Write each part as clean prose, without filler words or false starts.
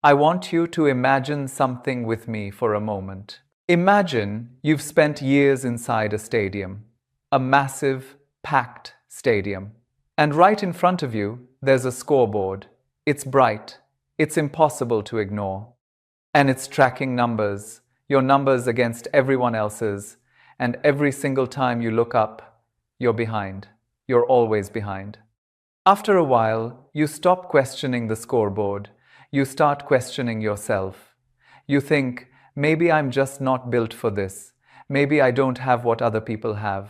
I want you to imagine something with me for a moment. Imagine you've spent years inside a stadium, a massive, packed stadium. And right in front of you, there's a scoreboard. It's bright. It's impossible to ignore. And it's tracking numbers, your numbers against everyone else's. And every single time you look up, you're behind. You're always behind. After a while, you stop questioning the scoreboard. You start questioning yourself. You think, maybe I'm just not built for this. Maybe I don't have what other people have.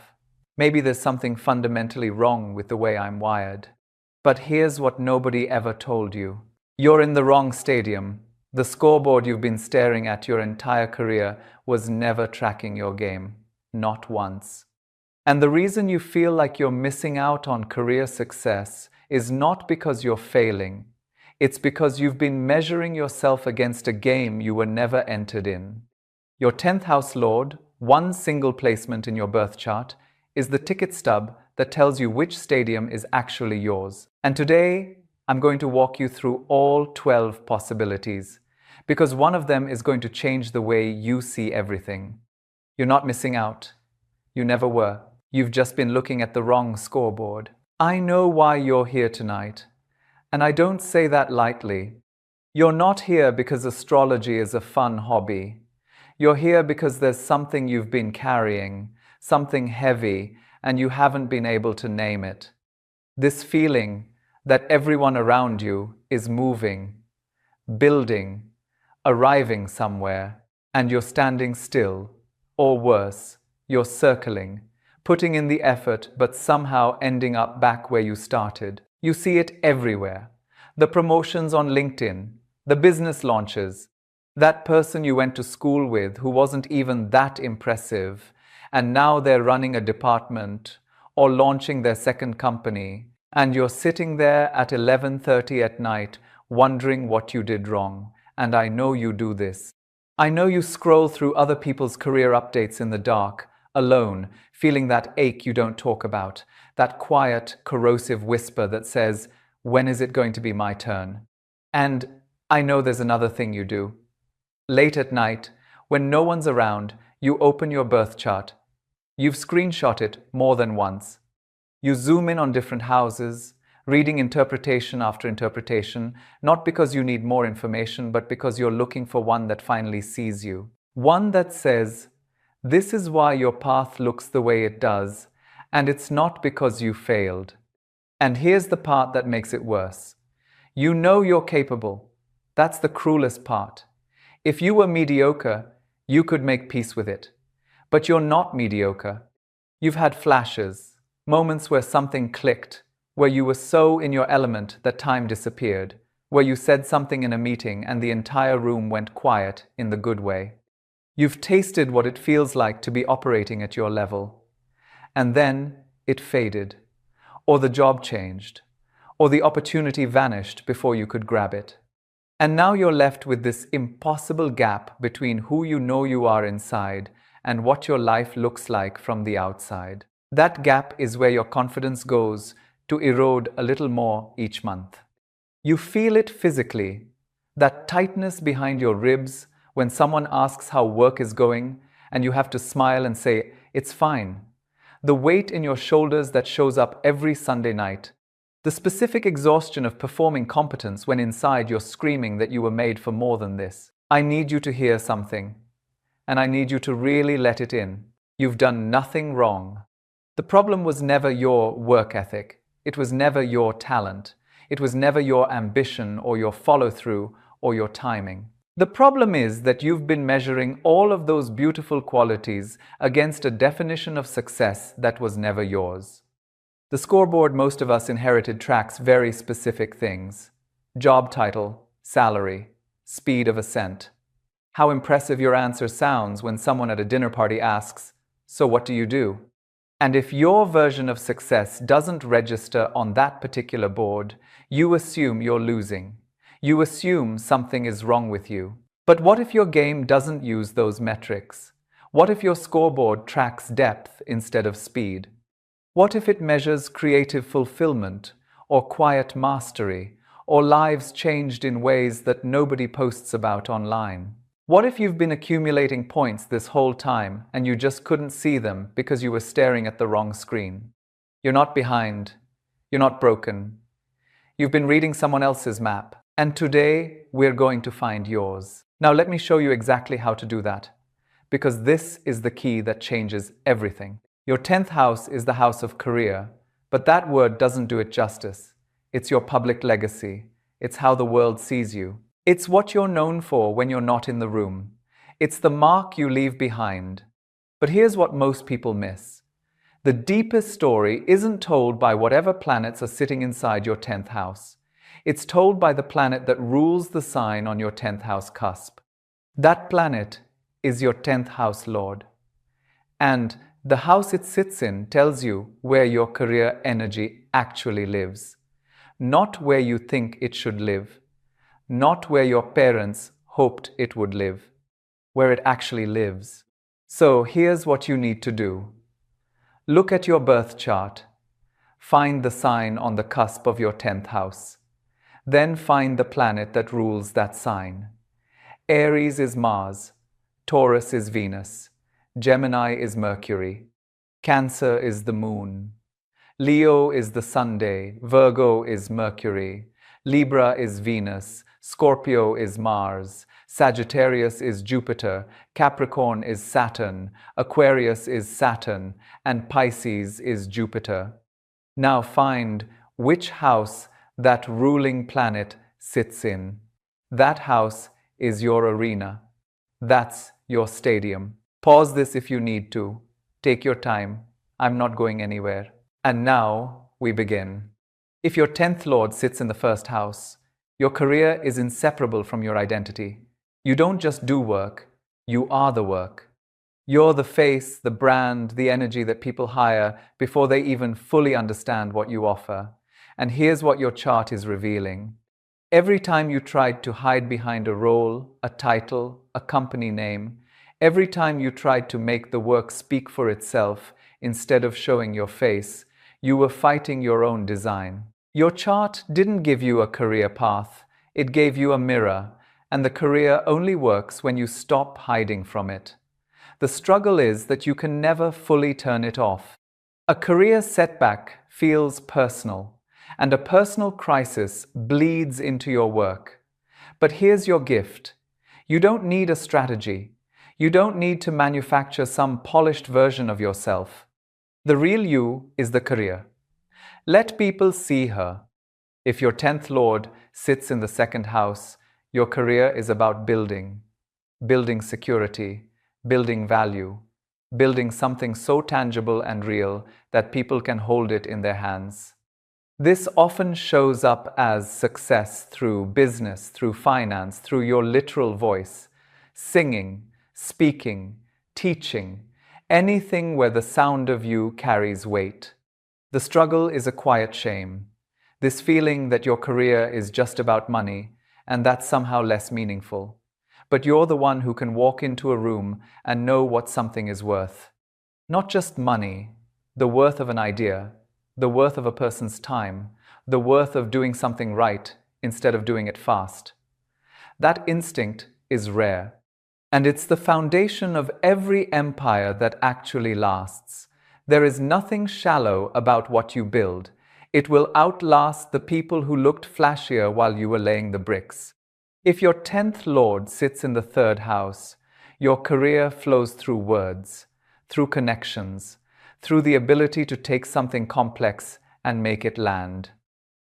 Maybe there's something fundamentally wrong with the way I'm wired. But here's what nobody ever told you. You're in the wrong stadium. The scoreboard you've been staring at your entire career was never tracking your game. Not once. And the reason you feel like you're missing out on career success is not because you're failing. It's because you've been measuring yourself against a game you were never entered in. Your 10th house lord, one single placement in your birth chart, is the ticket stub that tells you which stadium is actually yours. And today, I'm going to walk you through all 12 possibilities, because one of them is going to change the way you see everything. You're not missing out. You never were. You've just been looking at the wrong scoreboard. I know why you're here tonight, and I don't say that lightly. You're not here because astrology is a fun hobby. You're here because there's something you've been carrying, something heavy, and you haven't been able to name it. This feeling that everyone around you is moving, building, arriving somewhere, and you're standing still, or worse, you're circling, putting in the effort but somehow ending up back where you started. You see it everywhere. The promotions on LinkedIn, the business launches, that person you went to school with who wasn't even that impressive, and now they're running a department or launching their second company, and you're sitting there at 11:30 at night wondering what you did wrong. And I know you do this. I know you scroll through other people's career updates in the dark, alone, feeling that ache you don't talk about, that quiet, corrosive whisper that says, when is it going to be my turn? And I know there's another thing you do. Late at night, when no one's around, you open your birth chart. You've screenshot it more than once. You zoom in on different houses, reading interpretation after interpretation, not because you need more information, but because you're looking for one that finally sees you. One that says, this is why your path looks the way it does, and it's not because you failed. And here's the part that makes it worse. You know you're capable. That's the cruelest part. If you were mediocre, you could make peace with it. But you're not mediocre. You've had flashes, moments where something clicked, where you were so in your element that time disappeared, where you said something in a meeting and the entire room went quiet in the good way. You've tasted what it feels like to be operating at your level. And then it faded, or the job changed, or the opportunity vanished before you could grab it. And now you're left with this impossible gap between who you know you are inside and what your life looks like from the outside. That gap is where your confidence goes to erode a little more each month. You feel it physically, that tightness behind your ribs when someone asks how work is going and you have to smile and say, it's fine. The weight in your shoulders that shows up every Sunday night. The specific exhaustion of performing competence when inside you're screaming that you were made for more than this. I need you to hear something, and I need you to really let it in. You've done nothing wrong. The problem was never your work ethic. It was never your talent. It was never your ambition or your follow-through or your timing. The problem is that you've been measuring all of those beautiful qualities against a definition of success that was never yours. The scoreboard most of us inherited tracks very specific things: job title, salary, speed of ascent. How impressive your answer sounds when someone at a dinner party asks, "So what do you do?" And if your version of success doesn't register on that particular board, you assume you're losing. You assume something is wrong with you. But what if your game doesn't use those metrics? What if your scoreboard tracks depth instead of speed? What if it measures creative fulfillment, or quiet mastery, or lives changed in ways that nobody posts about online? What if you've been accumulating points this whole time and you just couldn't see them because you were staring at the wrong screen? You're not behind. You're not broken. You've been reading someone else's map, and today we're going to find yours. Now let me show you exactly how to do that, because this is the key that changes everything. Your 10th house is the house of career, but that word doesn't do it justice. It's your public legacy. It's how the world sees you. It's what you're known for when you're not in the room. It's the mark you leave behind. But here's what most people miss. The deepest story isn't told by whatever planets are sitting inside your 10th house. It's told by the planet that rules the sign on your 10th house cusp. That planet is your 10th house lord. And the house it sits in tells you where your career energy actually lives. Not where you think it should live. Not where your parents hoped it would live. Where it actually lives. So here's what you need to do. Look at your birth chart. Find the sign on the cusp of your 10th house. Then find the planet that rules that sign. Aries is Mars. Taurus is Venus. Gemini is Mercury. Cancer is the Moon. Leo is the Sunday. Virgo is Mercury. Libra is Venus. Scorpio is Mars. Sagittarius is Jupiter. Capricorn is Saturn. Aquarius is Saturn. And Pisces is Jupiter. Now find which house that ruling planet sits in. That house is your arena. That's your stadium. Pause this if you need to. Take your time. I'm not going anywhere. And now we begin. If your 10th lord sits in the first house, your career is inseparable from your identity. You don't just do work, you are the work. You're the face, the brand, the energy that people hire before they even fully understand what you offer. And here's what your chart is revealing. Every time you tried to hide behind a role, a title, a company name, every time you tried to make the work speak for itself instead of showing your face, you were fighting your own design. Your chart didn't give you a career path, it gave you a mirror, and the career only works when you stop hiding from it. The struggle is that you can never fully turn it off. A career setback feels personal, and a personal crisis bleeds into your work. But here's your gift. You don't need a strategy. You don't need to manufacture some polished version of yourself. The real you is the career. Let people see her. If your 10th lord sits in the second house, your career is about building security, building value, building something so tangible and real that people can hold it in their hands. This often shows up as success through business, through finance, through your literal voice, singing, speaking, teaching, anything where the sound of you carries weight. The struggle is a quiet shame, this feeling that your career is just about money and that's somehow less meaningful. But you're the one who can walk into a room and know what something is worth. Not just money, the worth of an idea, the worth of a person's time, the worth of doing something right instead of doing it fast. That instinct is rare, and it's the foundation of every empire that actually lasts. There is nothing shallow about what you build. It will outlast the people who looked flashier while you were laying the bricks. If your 10th lord sits in the third house, your career flows through words, through connections, through the ability to take something complex and make it land.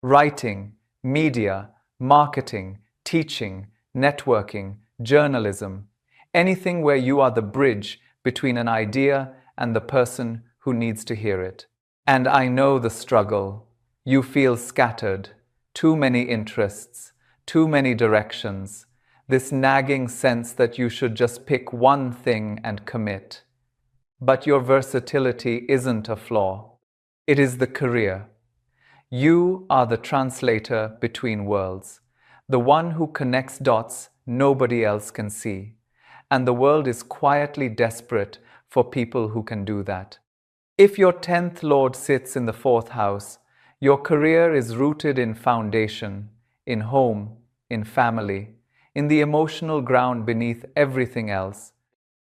Writing, media, marketing, teaching, networking, journalism, anything where you are the bridge between an idea and the person who needs to hear it. And I know the struggle. You feel scattered, too many interests, too many directions, this nagging sense that you should just pick one thing and commit. But your versatility isn't a flaw. It is the career. You are the translator between worlds, the one who connects dots nobody else can see. And the world is quietly desperate for people who can do that. If your 10th lord sits in the fourth house, your career is rooted in foundation, in home, in family, in the emotional ground beneath everything else.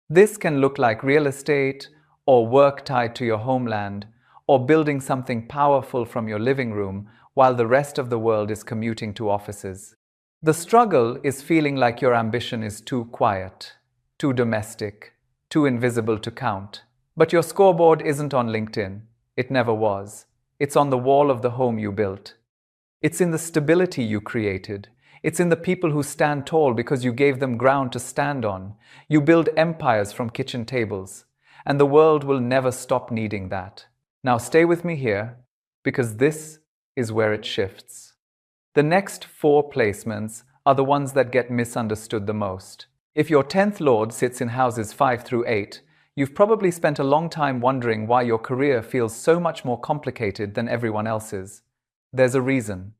This can look like real estate, or work tied to your homeland, or building something powerful from your living room while the rest of the world is commuting to offices. The struggle is feeling like your ambition is too quiet, too domestic, too invisible to count. But your scoreboard isn't on LinkedIn. It never was. It's on the wall of the home you built. It's in the stability you created. It's in the people who stand tall because you gave them ground to stand on. You build empires from kitchen tables, and the world will never stop needing that. Now stay with me here, because this is where it shifts. The next 4 placements are the ones that get misunderstood the most. If your 10th Lord sits in houses 5 through 8, you've probably spent a long time wondering why your career feels so much more complicated than everyone else's. There's a reason.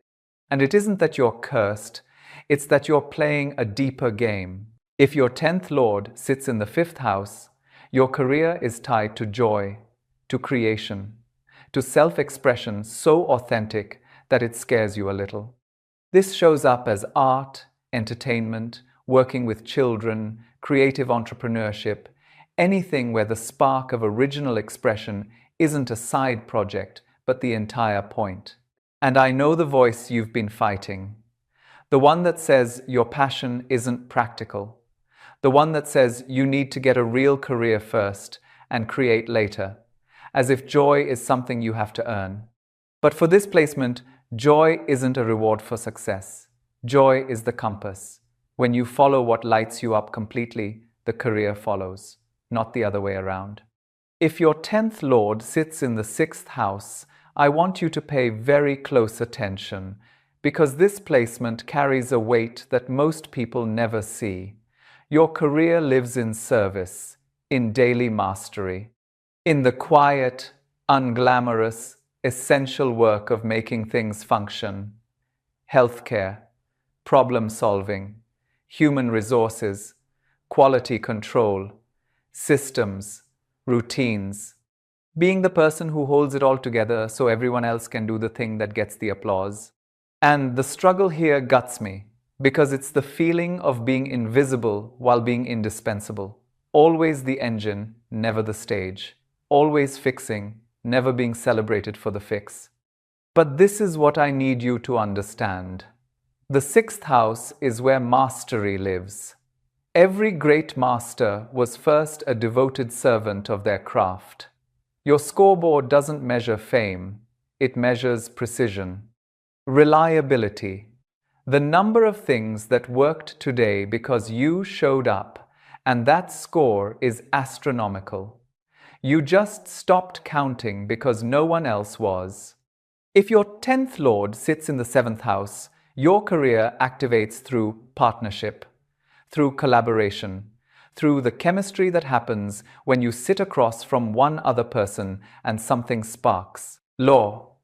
And it isn't that you're cursed, it's that you're playing a deeper game. If your 10th Lord sits in the 5th house, your career is tied to joy, to creation, to self-expression so authentic that it scares you a little. This shows up as art, entertainment, working with children, creative entrepreneurship, anything where the spark of original expression isn't a side project, but the entire point. And I know the voice you've been fighting. The one that says your passion isn't practical. The one that says you need to get a real career first and create later, as if joy is something you have to earn. But for this placement, joy isn't a reward for success. Joy is the compass. When you follow what lights you up completely, the career follows, not the other way around. If your 10th Lord sits in the 6th house, I want you to pay very close attention, because this placement carries a weight that most people never see. Your career lives in service, in daily mastery, in the quiet, unglamorous, essential work of making things function. Healthcare, problem solving, human resources, quality control, systems, routines. Being the person who holds it all together so everyone else can do the thing that gets the applause. And the struggle here guts me, because it's the feeling of being invisible while being indispensable. Always the engine, never the stage. Always fixing, never being celebrated for the fix. But this is what I need you to understand. The 6th house is where mastery lives. Every great master was first a devoted servant of their craft. Your scoreboard doesn't measure fame, it measures precision. Reliability. The number of things that worked today because you showed up, and that score is astronomical. You just stopped counting because no one else was. If your 10th Lord sits in the 7th house, your career activates through partnership, through collaboration, through the chemistry that happens when you sit across from one other person and something sparks. Law,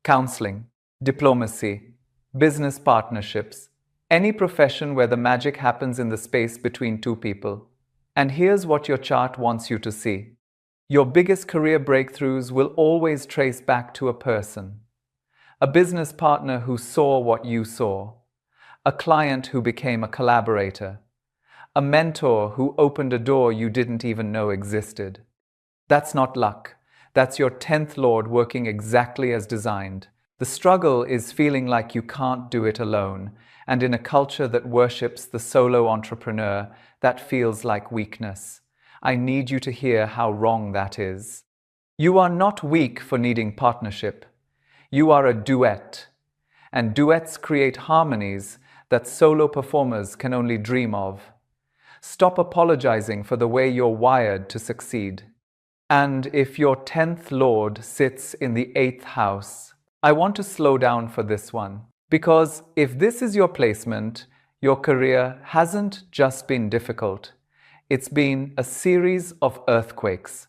counseling, diplomacy, business partnerships, any profession where the magic happens in the space between 2 people. And here's what your chart wants you to see. Your biggest career breakthroughs will always trace back to a person. A business partner who saw what you saw. A client who became a collaborator. A mentor who opened a door you didn't even know existed. That's not luck. That's your 10th Lord working exactly as designed. The struggle is feeling like you can't do it alone, and in a culture that worships the solo entrepreneur, that feels like weakness. I need you to hear how wrong that is. You are not weak for needing partnership. You are a duet, and duets create harmonies that solo performers can only dream of. Stop apologizing for the way you're wired to succeed. And if your 10th Lord sits in the 8th house, I want to slow down for this one. Because if this is your placement, your career hasn't just been difficult. It's been a series of earthquakes.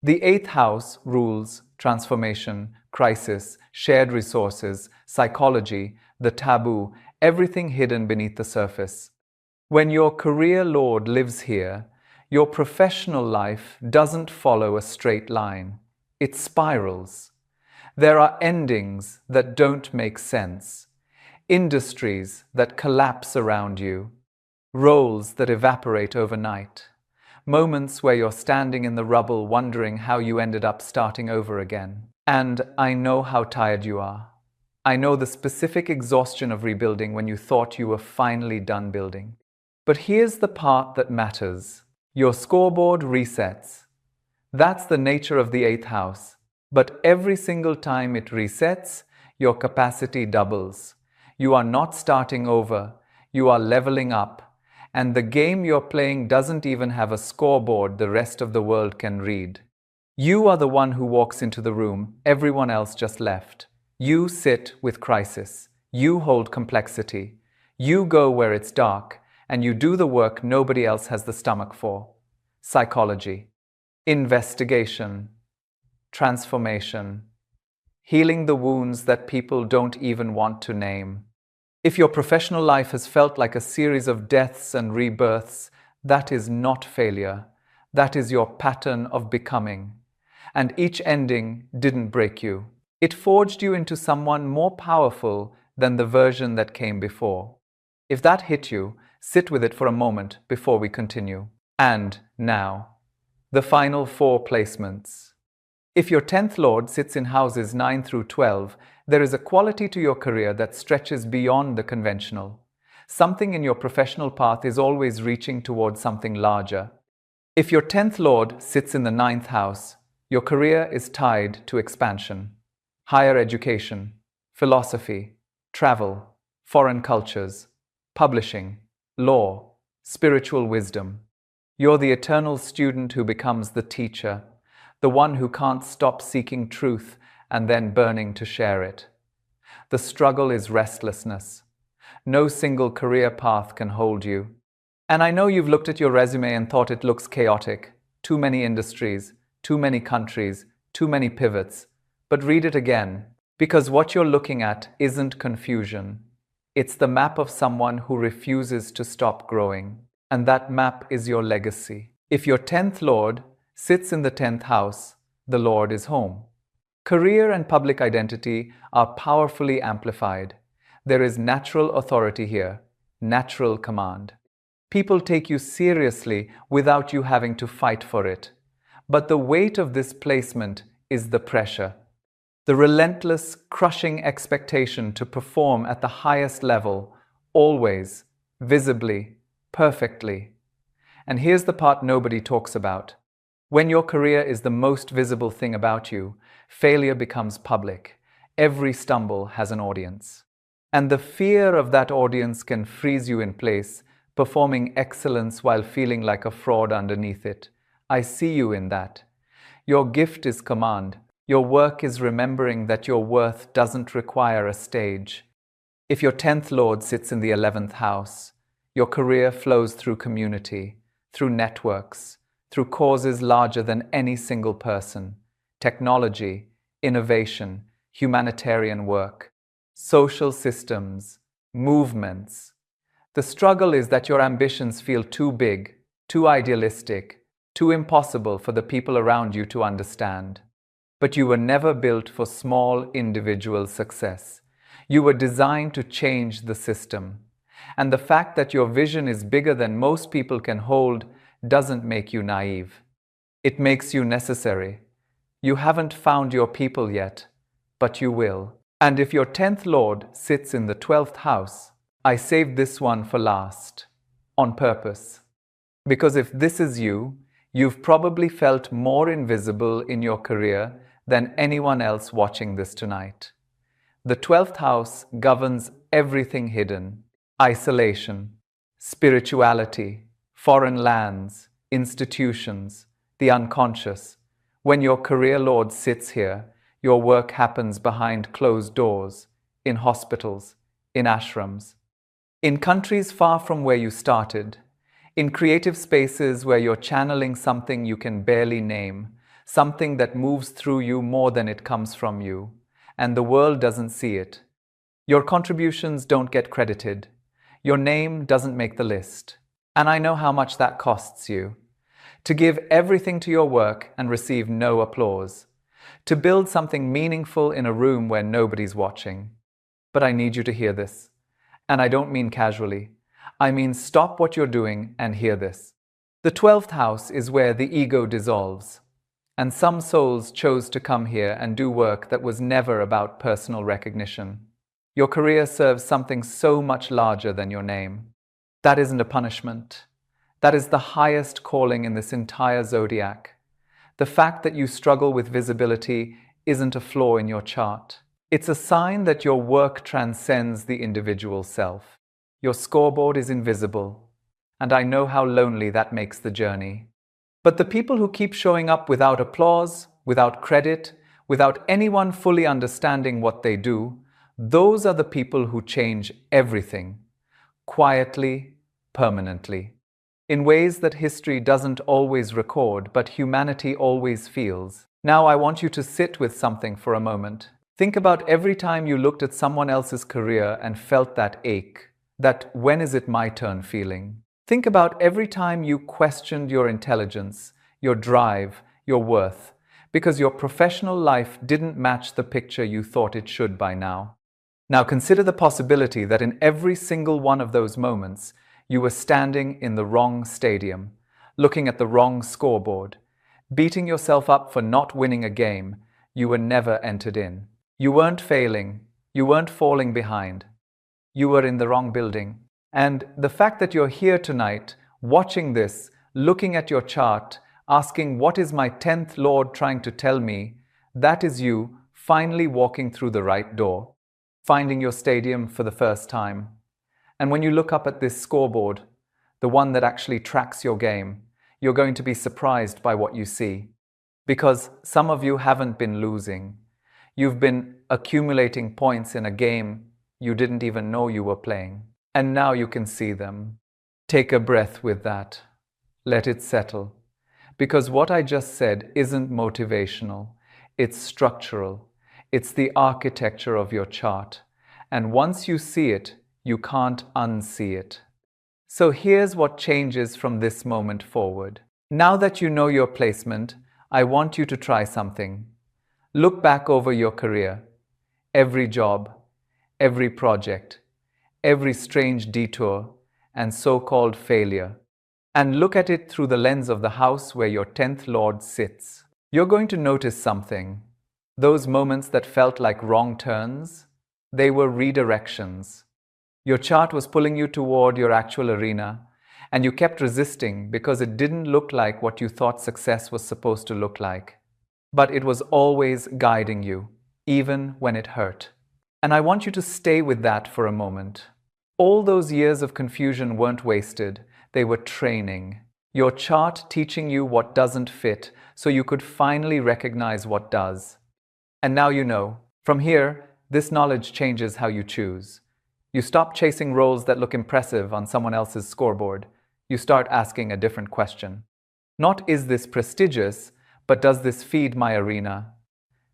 The 8th house rules transformation, crisis, shared resources, psychology, the taboo, everything hidden beneath the surface. When your career Lord lives here, your professional life doesn't follow a straight line. It spirals. There are endings that don't make sense. industries that collapse around you, roles that evaporate overnight, moments where you're standing in the rubble wondering how you ended up starting over again. And I know how tired you are. I know the specific exhaustion of rebuilding when you thought you were finally done building. But here's the part that matters. Your scoreboard resets. That's the nature of the eighth house. But every single time it resets, your capacity doubles. You are not starting over, you are leveling up. And the game you're playing doesn't even have a scoreboard the rest of the world can read. You are the one who walks into the room, everyone else just left. You sit with crisis. You hold complexity. You go where it's dark, and you do the work nobody else has the stomach for. Psychology, investigation, transformation, healing the wounds that people don't even want to name. If your professional life has felt like a series of deaths and rebirths, that is not failure. That is your pattern of becoming. And each ending didn't break you. It forged you into someone more powerful than the version that came before. If that hit you, sit with it for a moment before we continue. And now, the final 4 placements. If your 10th Lord sits in houses 9 through 12, there is a quality to your career that stretches beyond the conventional. Something in your professional path is always reaching towards something larger. If your 10th Lord sits in the 9th house, your career is tied to expansion. Higher education, philosophy, travel, foreign cultures, publishing, law, spiritual wisdom. You're the eternal student who becomes the teacher, the one who can't stop seeking truth and then burning to share it. The struggle is restlessness. No single career path can hold you. And I know you've looked at your resume and thought it looks chaotic. Too many industries, too many countries, too many pivots. But read it again, because what you're looking at isn't confusion. It's the map of someone who refuses to stop growing. And that map is your legacy. If your 10th Lord sits in the 10th house, the Lord is home. Career and public identity are powerfully amplified. There is natural authority here, natural command. People take you seriously without you having to fight for it. But the weight of this placement is the pressure. The relentless, crushing expectation to perform at the highest level, always, visibly, perfectly. And here's the part nobody talks about. When your career is the most visible thing about you, failure becomes public. Every stumble has an audience. And the fear of that audience can freeze you in place, performing excellence while feeling like a fraud underneath it. I see you in that. Your gift is command. Your work is remembering that your worth doesn't require a stage. If your 10th Lord sits in the 11th house, your career flows through community, through networks, through causes larger than any single person. Technology, innovation, humanitarian work, social systems, movements. The struggle is that your ambitions feel too big, too idealistic, too impossible for the people around you to understand. But you were never built for small individual success. You were designed to change the system. And the fact that your vision is bigger than most people can hold doesn't make you naive. It makes you necessary. You haven't found your people yet, but you will. And if your 10th Lord sits in the 12th house, I saved this one for last, on purpose. Because if this is you, you've probably felt more invisible in your career than anyone else watching this tonight. The 12th house governs everything hidden: isolation, spirituality, foreign lands, institutions, the unconscious. When your career Lord sits here, your work happens behind closed doors, in hospitals, in ashrams, in countries far from where you started, in creative spaces where you're channeling something you can barely name, something that moves through you more than it comes from you, and the world doesn't see it. Your contributions don't get credited. Your name doesn't make the list. And I know how much that costs you. To give everything to your work and receive no applause. To build something meaningful in a room where nobody's watching. But I need you to hear this. And I don't mean casually. I mean stop what you're doing and hear this. The 12th house is where the ego dissolves. And some souls chose to come here and do work that was never about personal recognition. Your career serves something so much larger than your name. That isn't a punishment. That is the highest calling in this entire zodiac. The fact that you struggle with visibility isn't a flaw in your chart. It's a sign that your work transcends the individual self. Your scoreboard is invisible, and I know how lonely that makes the journey. But the people who keep showing up without applause, without credit, without anyone fully understanding what they do, those are the people who change everything, quietly, permanently, in ways that history doesn't always record, but humanity always feels. Now I want you to sit with something for a moment. Think about every time you looked at someone else's career and felt that ache, that when is it my turn feeling. Think about every time you questioned your intelligence, your drive, your worth, because your professional life didn't match the picture you thought it should by now. Now consider the possibility that in every single one of those moments, you were standing in the wrong stadium, looking at the wrong scoreboard, beating yourself up for not winning a game you were never entered in. You weren't failing, you weren't falling behind. You were in the wrong building. And the fact that you're here tonight, watching this, looking at your chart, asking what is my 10th Lord trying to tell me, that is you finally walking through the right door, finding your stadium for the first time. And when you look up at this scoreboard, the one that actually tracks your game, you're going to be surprised by what you see. Because some of you haven't been losing. You've been accumulating points in a game you didn't even know you were playing. And now you can see them. Take a breath with that. Let it settle. Because what I just said isn't motivational. It's structural. It's the architecture of your chart. And once you see it, you can't unsee it. So here's what changes from this moment forward. Now that you know your placement, I want you to try something. Look back over your career. Every job, every project, every strange detour and so-called failure, and look at it through the lens of the house where your 10th Lord sits. You're going to notice something. Those moments that felt like wrong turns, they were redirections. Your chart was pulling you toward your actual arena, and you kept resisting because it didn't look like what you thought success was supposed to look like. But it was always guiding you, even when it hurt. And I want you to stay with that for a moment. All those years of confusion weren't wasted. They were training. Your chart teaching you what doesn't fit so you could finally recognize what does. And now you know. From here, this knowledge changes how you choose. You stop chasing roles that look impressive on someone else's scoreboard. You start asking a different question. Not is this prestigious, but does this feed my arena?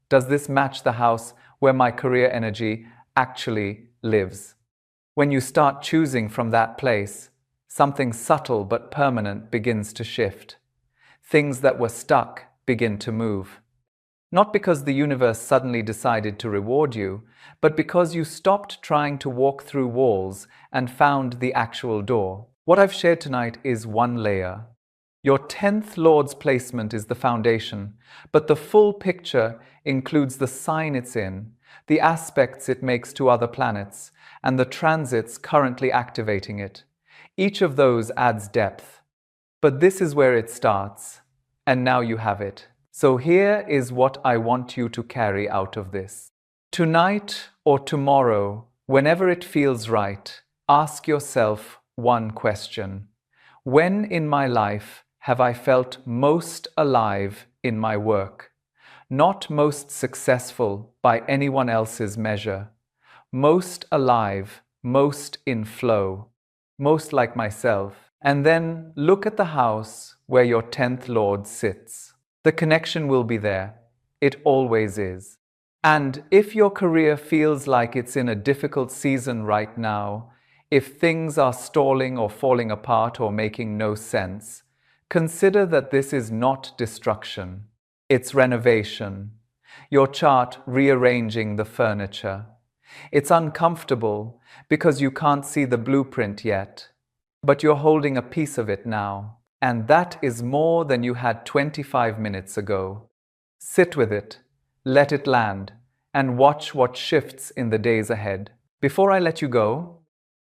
Does this match the house where my career energy actually lives? When you start choosing from that place, something subtle but permanent begins to shift. Things that were stuck begin to move. Not because the universe suddenly decided to reward you, but because you stopped trying to walk through walls and found the actual door. What I've shared tonight is one layer. Your 10th Lord's placement is the foundation, but the full picture includes the sign it's in, the aspects it makes to other planets, and the transits currently activating it. Each of those adds depth. But this is where it starts, and now you have it. So here is what I want you to carry out of this. Tonight or tomorrow, whenever it feels right, ask yourself one question. When in my life have I felt most alive in my work? Not most successful by anyone else's measure. Most alive, most in flow, most like myself. And then look at the house where your 10th Lord sits. The connection will be there. It always is. And if your career feels like it's in a difficult season right now, if things are stalling or falling apart or making no sense, consider that this is not destruction. It's renovation. Your chart rearranging the furniture. It's uncomfortable because you can't see the blueprint yet, but you're holding a piece of it now. And that is more than you had 25 minutes ago. Sit with it, let it land, and watch what shifts in the days ahead. Before I let you go,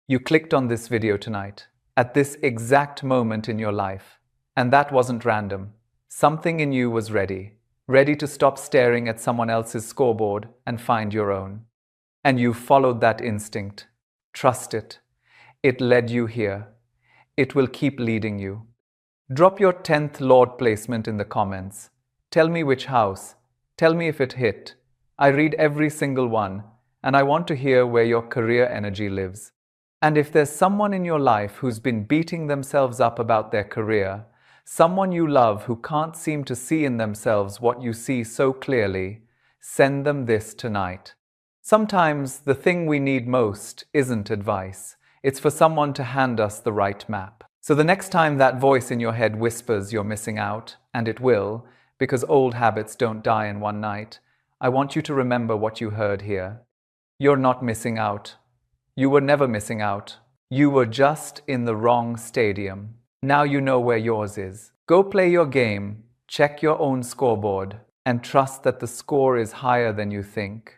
you clicked on this video tonight, at this exact moment in your life. And that wasn't random. Something in you was ready to stop staring at someone else's scoreboard and find your own. And you followed that instinct. Trust it. It led you here. It will keep leading you. Drop your 10th Lord placement in the comments. Tell me which house. Tell me if it hit. I read every single one, and I want to hear where your career energy lives. And if there's someone in your life who's been beating themselves up about their career, someone you love who can't seem to see in themselves what you see so clearly, send them this tonight. Sometimes the thing we need most isn't advice. It's for someone to hand us the right map. So the next time that voice in your head whispers you're missing out, and it will, because old habits don't die in one night, I want you to remember what you heard here. You're not missing out. You were never missing out. You were just in the wrong stadium. Now you know where yours is. Go play your game, check your own scoreboard, and trust that the score is higher than you think.